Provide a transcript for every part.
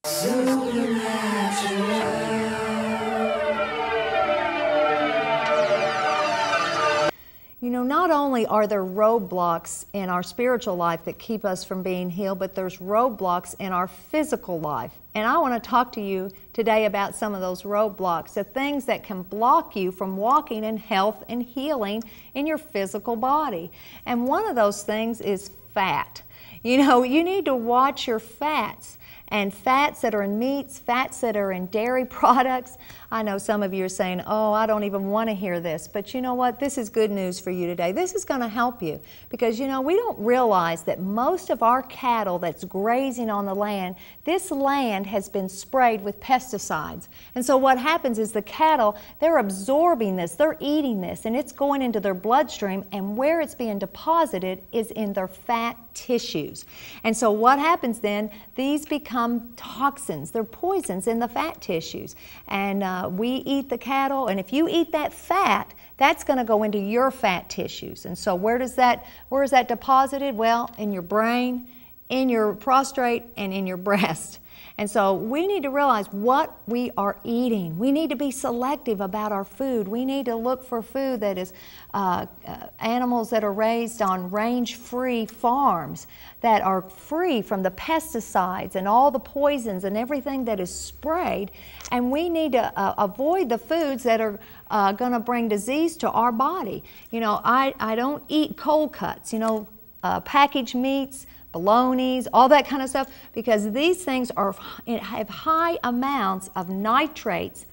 You know, not only are there roadblocks in our spiritual life that keep us from being healed, but there's roadblocks in our physical life. And I want to talk to you today about some of those roadblocks, the things that can block you from walking in health and healing in your physical body. And one of those things is fat. You know, you need to watch your fats. And fats that are in meats, fats that are in dairy products. I know some of you are saying, oh, I don't even want to hear this. But you know what? This is good news for you today. This is going to help you. Because, you know, we don't realize that most of our cattle that's grazing on the land, this land has been sprayed with pesticides. And so what happens is the cattle, they're absorbing this, they're eating this, and it's going into their bloodstream, and where it's being deposited is in their fat tissues. And so what happens then, these become toxins, they're poisons in the fat tissues. And we eat the cattle, and if you eat that fat, that's going to go into your fat tissues. And so where is that deposited? Well, in your brain, in your prostate, and in your breast. And so we need to realize what we are eating. We need to be selective about our food. We need to look for food that is animals that are raised on range-free farms, that are free from the pesticides and all the poisons and everything that is sprayed. And we need to avoid the foods that are going to bring disease to our body. You know, I don't eat cold cuts, you know, packaged meats, bolognas, all that kind of stuff, because these things have high amounts of nitrates,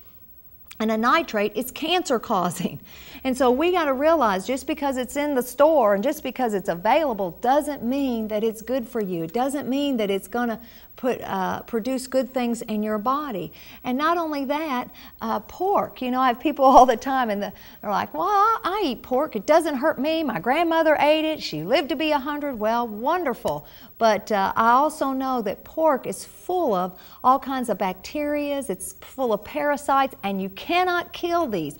and a nitrate is cancer causing. And so we got to realize just because it's in the store and just because it's available doesn't mean that it's good for you. It doesn't mean that it's going to produce good things in your body. And not only that, pork. You know, I have people all the time and they're like, well, I eat pork. It doesn't hurt me. My grandmother ate it. She lived to be 100. Well, wonderful. But I also know that pork is full of all kinds of bacteria. It's full of parasites, and you cannot kill these.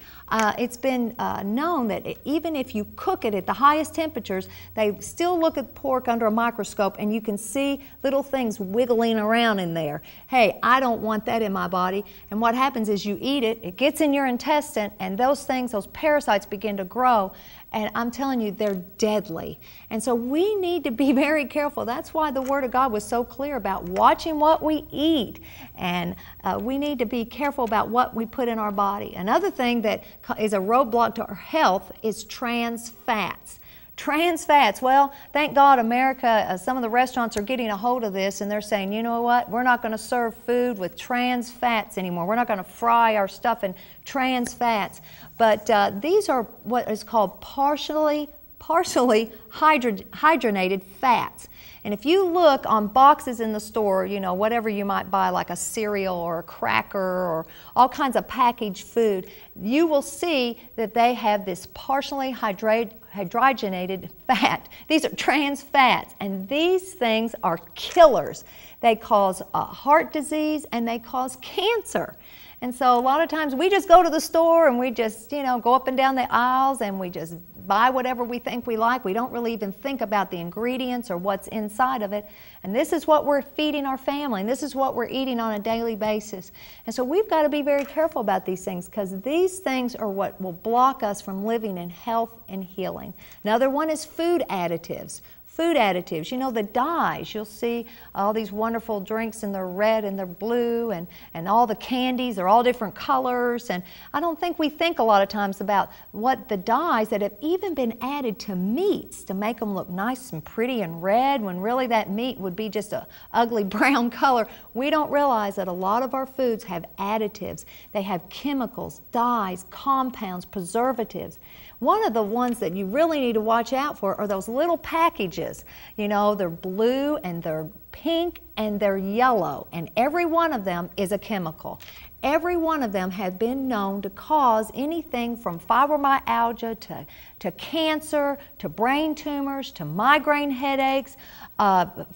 It's been known that even if you cook it at the highest temperatures, they still look at pork under a microscope and you can see little things wiggling around in there. Hey, I don't want that in my body. And what happens is you eat it, it gets in your intestine, and those things, those parasites begin to grow. And I'm telling you, they're deadly. And so we need to be very careful. That's why the Word of God was so clear about watching what we eat. And we need to be careful about what we put in our body. Another thing that is a roadblock to our health is trans fats. Trans fats, well, thank God America, some of the restaurants are getting a hold of this, and they're saying, you know what, we're not going to serve food with trans fats anymore. We're not going to fry our stuff in trans fats. But these are what is called partially hydrogenated fats. And if you look on boxes in the store, you know, whatever you might buy, like a cereal or a cracker or all kinds of packaged food, you will see that they have this partially hydrogenated fat. These are trans fats, and these things are killers. They cause heart disease and they cause cancer. And so a lot of times we just go to the store and we just, you know, go up and down the aisles and we just buy whatever we think we like. We don't really even think about the ingredients or what's inside of it. And this is what we're feeding our family, and this is what we're eating on a daily basis. And so we've got to be very careful about these things, because these things are what will block us from living in health and healing. Another one is food additives. Food additives, you know, the dyes. You'll see all these wonderful drinks, and they're red and they're blue, and all the candies, they're all different colors. And I don't think we think a lot of times about what the dyes that have even been added to meats to make them look nice and pretty and red, when really that meat would be just a ugly brown color. We don't realize that a lot of our foods have additives. They have chemicals, dyes, compounds, preservatives. One of the ones that you really need to watch out for are those little packages. You know, they're blue and they're pink and they're yellow, and every one of them is a chemical. Every one of them have been known to cause anything from fibromyalgia to cancer, to brain tumors, to migraine headaches,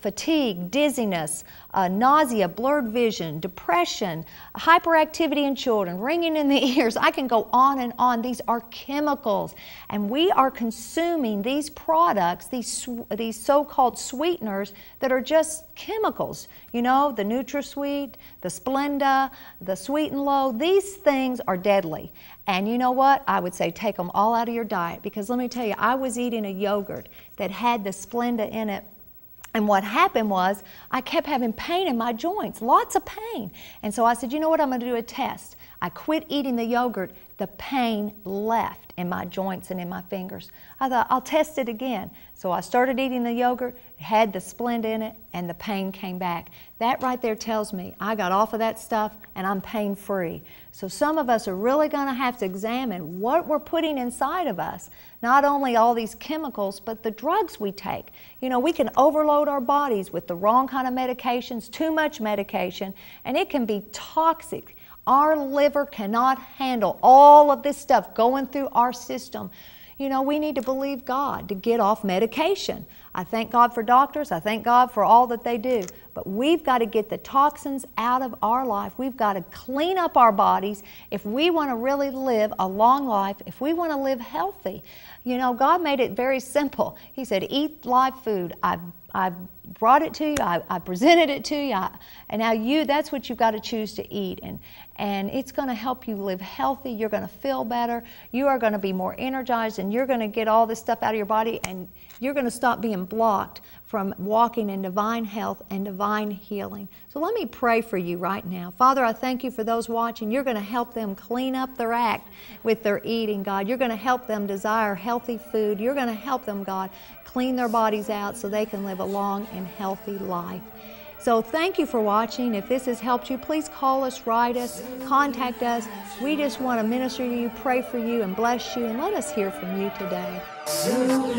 fatigue, dizziness, nausea, blurred vision, depression, hyperactivity in children, ringing in the ears. I can go on and on. These are chemicals. And we are consuming these products, these so-called sweeteners that are just chemicals. You know, the NutraSweet, the Splenda, the Sweet and Low, these things are deadly. And you know what? I would say take them all out of your diet, because let me tell you, I was eating a yogurt that had the Splenda in it. And what happened was I kept having pain in my joints, lots of pain. And so I said, you know what, I'm going to do a test. I quit eating the yogurt. The pain left in my joints and in my fingers. I thought, I'll test it again. So I started eating the yogurt, it had the Splenda in it, and the pain came back. That right there tells me I got off of that stuff and I'm pain-free. So some of us are really going to have to examine what we're putting inside of us. Not only all these chemicals, but the drugs we take. You know, we can overload our bodies with the wrong kind of medications, too much medication, and it can be toxic. Our liver cannot handle all of this stuff going through our system. You know, we need to believe God to get off medication. I thank God for doctors. I thank God for all that they do. But we've got to get the toxins out of our life. We've got to clean up our bodies if we want to really live a long life, if we want to live healthy. You know, God made it very simple. He said, eat live food. I brought it to you, I presented it to you, and now that's what you've got to choose to eat. And it's going to help you live healthy. You're going to feel better. You are going to be more energized, and you're going to get all this stuff out of your body, and you're going to stop being blocked from walking in divine health and divine healing. So let me pray for you right now. Father, I thank you for those watching. You're going to help them clean up their act with their eating, God. You're going to help them desire healthy food. You're going to help them, God, clean their bodies out so they can live a long and healthy life. So thank you for watching. If this has helped you, please call us, write us, contact us. We just want to minister to you, pray for you, and bless you, and let us hear from you today. Supernatural.